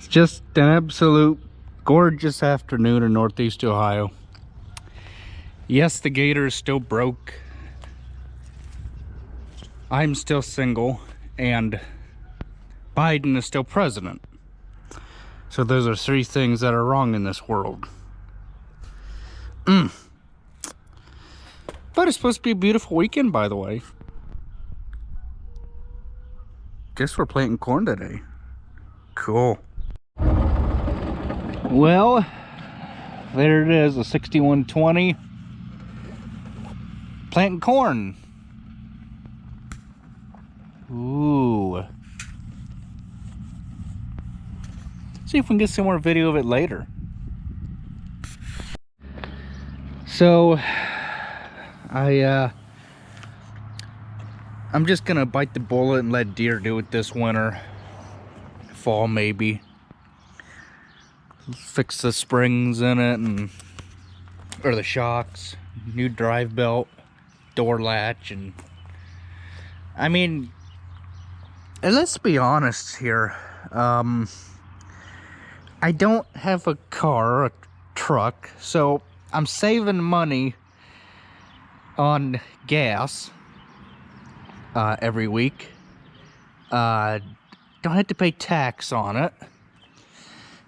It's just an absolute gorgeous afternoon in Northeast Ohio. Yes, the gator is still broke. I'm still single, and Biden is still president. So those are three things that are wrong in this world. But it's supposed to be a beautiful weekend, by the way. Guess we're planting corn today. Cool. Well, there it is, a 6120. Planting corn. Ooh. See if we can get some more video of it later. So, I'm just gonna bite the bullet and let deer do it this winter. Fall maybe. Fix the springs in it or the shocks, new drive belt, door latch, and I mean, and let's be honest here. I don't have a car or a truck, so I'm saving money on gas every week. Don't have to pay tax on it,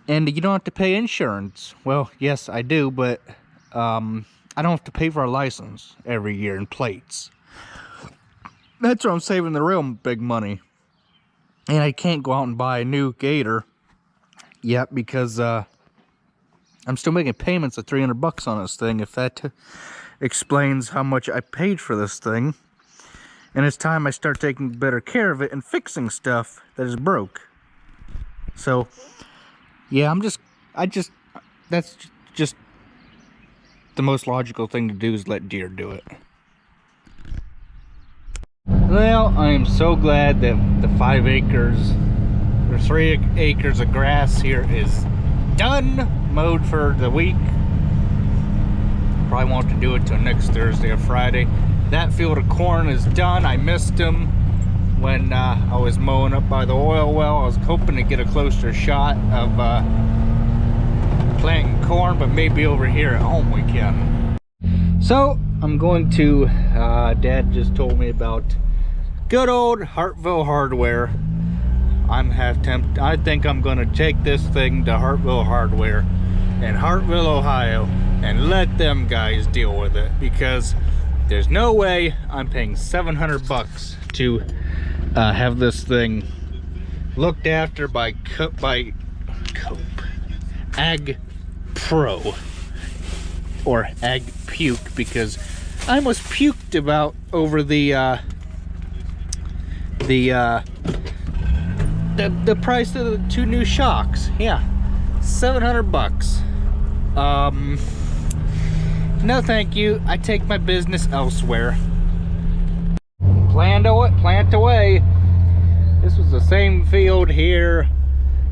and you don't have to pay insurance. Well, yes, I do, but I don't have to pay for a license every year and plates. That's where I'm saving the real big money. And I can't go out and buy a new gator yet because I'm still making payments of $300 on this thing, if that explains how much I paid for this thing. And it's time I start taking better care of it and fixing stuff that is broke. So, yeah, that's just the most logical thing to do is let deer do it. Well, I am so glad that the 5 acres or 3 acres of grass here is done, mowed for the week. Probably won't have to do it till next Thursday or Friday. That field of corn is done. I missed him when I was mowing up by the oil well. I was hoping to get a closer shot of planting corn, but maybe over here at home we can. So I'm going to, Dad just told me about good old Hartville Hardware. I'm half tempted. I think I'm going to take this thing to Hartville Hardware in Hartville, Ohio, and let them guys deal with it, because there's no way I'm paying $700 to have this thing looked after by Ag Pro or Ag Puke, because I almost puked about over the price of the 2 new shocks. Yeah, $700. No thank you, I take my business elsewhere. Plant away. This was the same field here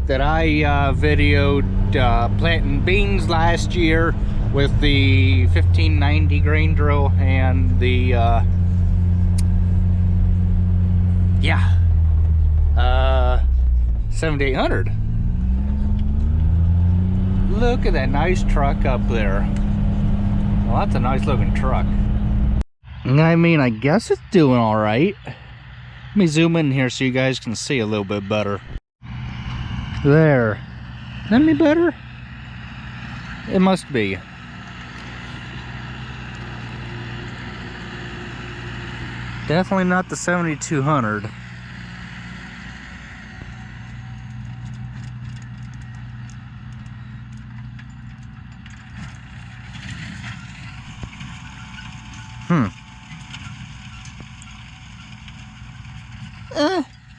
that I videoed planting beans last year with the 1590 grain drill and the 7800. Look at that nice truck up there. Well, that's a nice looking truck. I mean, I guess it's doing all right. Let me zoom in here so you guys can see a little bit better. There. Is that any better? It must be. Definitely not the 7200.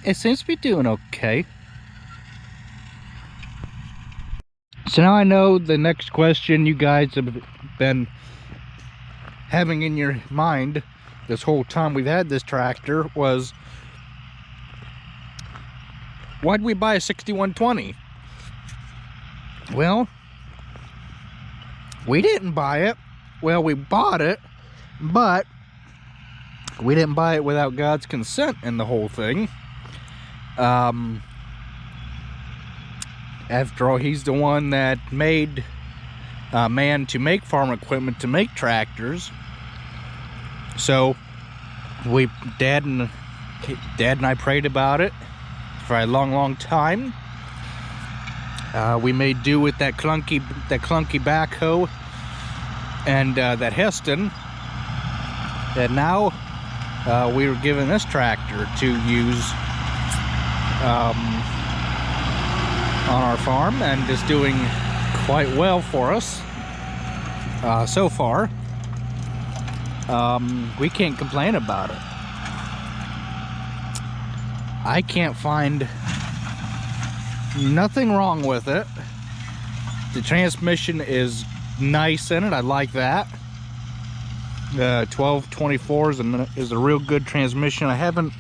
It seems to be doing okay. So now I know the next question you guys have been having in your mind this whole time we've had this tractor was, why'd we buy a 6120? Well, we didn't buy it. Well, we bought it, but we didn't buy it without God's consent in the whole thing. After all, he's the one that made man to make farm equipment, to make tractors. So Dad and I prayed about it for a long time. We made do with that clunky backhoe and that Heston. And now we were given this tractor to use on our farm, and it's doing quite well for us so far. We can't complain about it. I can't find nothing wrong with it. The transmission is nice in it. I like that. 1224 is a real good transmission. I haven't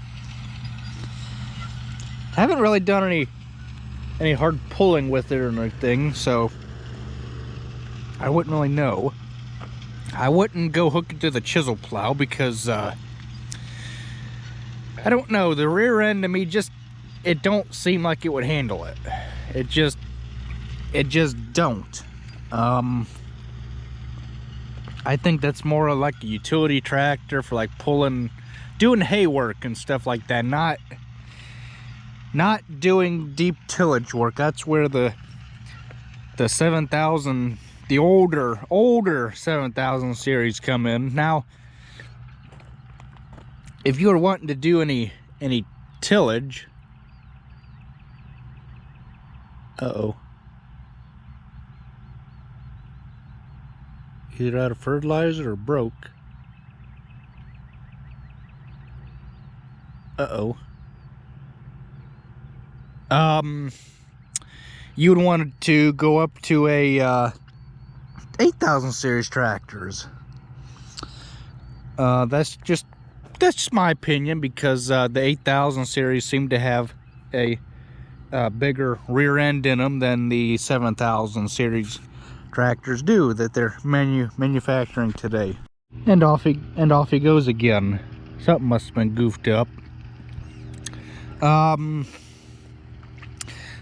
really done any hard pulling with it or anything, so I wouldn't really know. I wouldn't go hook it to the chisel plow because I don't know, the rear end to me it don't seem like it would handle it. It just don't. I think that's more of like a utility tractor for like doing hay work and stuff like that, not doing deep tillage work. That's where the 7000, the older 7000 series come in. Now, if you were wanting to do any tillage, either out of fertilizer or broke. You would want to go up to a 8000 series tractors. That's just my opinion, because the 8000 series seem to have a bigger rear end in them than the 7000 series tractors do that they're manufacturing today. And off he goes again. Something must have been goofed up.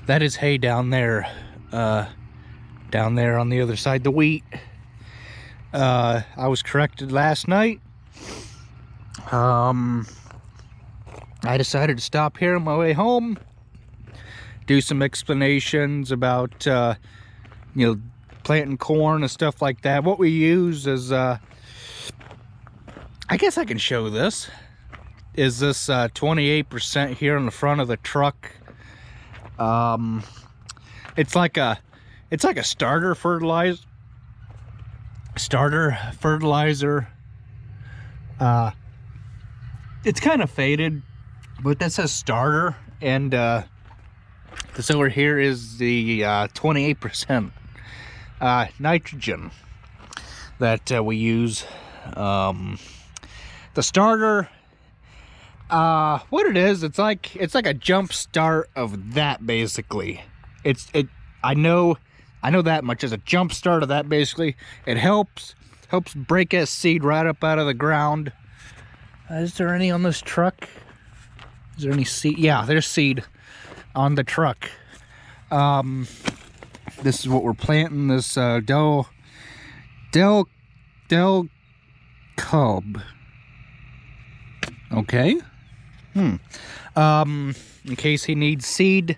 That is hay down there on the other side, the wheat. I was corrected last night. I decided to stop here on my way home, do some explanations about planting corn and stuff like that. What we use is I guess I can show this, is this 28% here on the front of the truck. It's like a starter fertilizer. It's kind of faded, but that says starter, and this over here is the 28% nitrogen that we use. The starter, what it is, it's like a jump start of that, basically. I know that much. As a jump start of that, basically. It helps break that seed right up out of the ground. Is there any on this truck? Is there any seed? Yeah, there's seed on the truck. This is what we're planting, this Del Cub. Okay. In case he needs seed,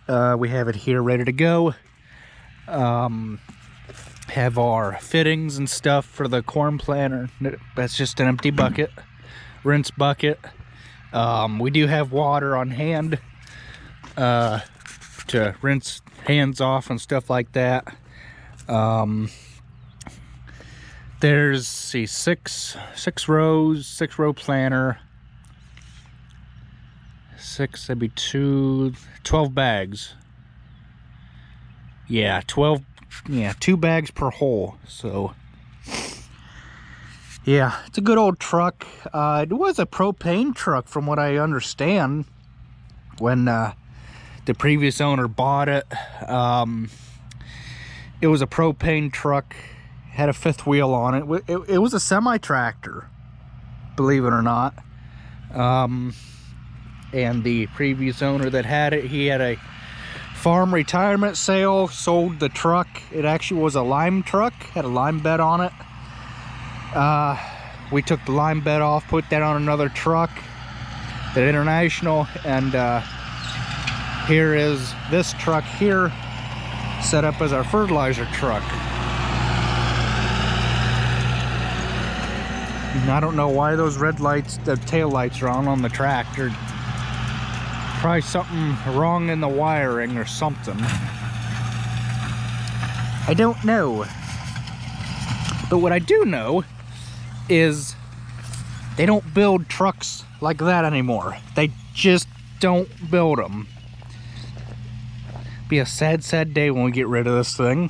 we have it here ready to go. Have our fittings and stuff for the corn planter. That's just an empty bucket, rinse bucket. We do have water on hand to rinse hands off and stuff like that. There's six row planter. That'd be 12 bags. Yeah, 2 bags per hole. So yeah, it's a good old truck. It was a propane truck from what I understand when the previous owner bought it. It was a propane truck, had a fifth wheel on it. It was a semi-tractor, believe it or not. And the previous owner that had it, he had a farm retirement sale, sold the truck. It actually was a lime truck, had a lime bed on it. We took the lime bed off, put that on another truck, the International, and here is this truck here, set up as our fertilizer truck. And I don't know why those red lights, the tail lights, are on the tractor. Probably something wrong in the wiring or something. I don't know. But what I do know is they don't build trucks like that anymore. They just don't build them. Be a sad, sad day when we get rid of this thing.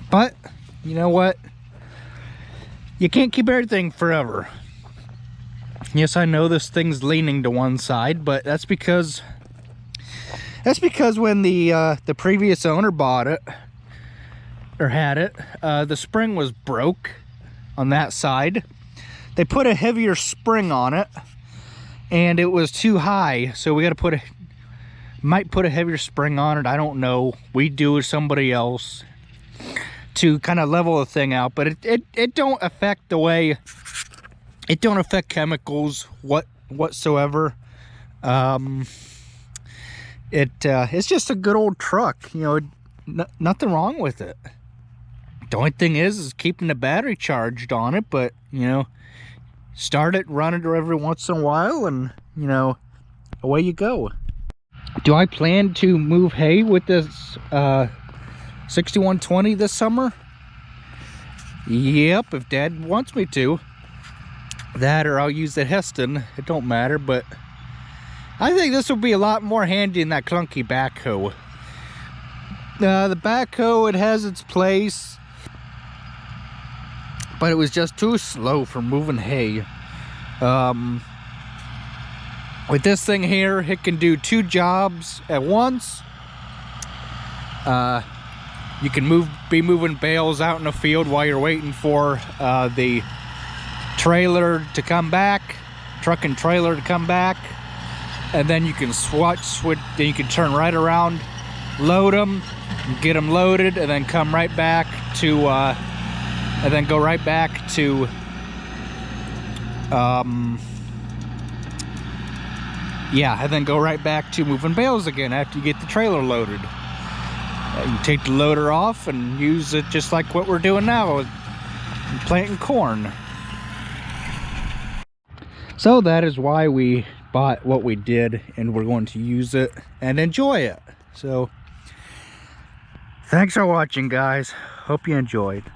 But you know what? You can't keep everything forever. Yes, I know this thing's leaning to one side, but that's because when the previous owner bought it or had it, the spring was broke on that side. They put a heavier spring on it, and it was too high, so we got to might put a heavier spring on it. I don't know. We do with somebody else to kind of level the thing out, but it don't affect the way. It don't affect chemicals whatsoever. It's just a good old truck, you know. Nothing wrong with it. The only thing is keeping the battery charged on it, but you know, start it, run it every once in a while, and you know, away you go. Do I plan to move hay with this 6120 this summer? Yep, if Dad wants me to. That, or I'll use the Heston. It don't matter, but I think this will be a lot more handy than that clunky backhoe. The backhoe, it has its place, but it was just too slow for moving hay. With this thing here, it can do 2 jobs at once. You can be moving bales out in the field while you're waiting for the trailer to come back, truck and trailer to come back, and then you can switch, then you can turn right around, load them, get them loaded, and then come right back to and then go right back to yeah, and then go right back to moving bales again after you get the trailer loaded. You take the loader off and use it just like what we're doing now with planting corn. So that is why we bought what we did, and we're going to use it and enjoy it. So thanks for watching, guys. Hope you enjoyed.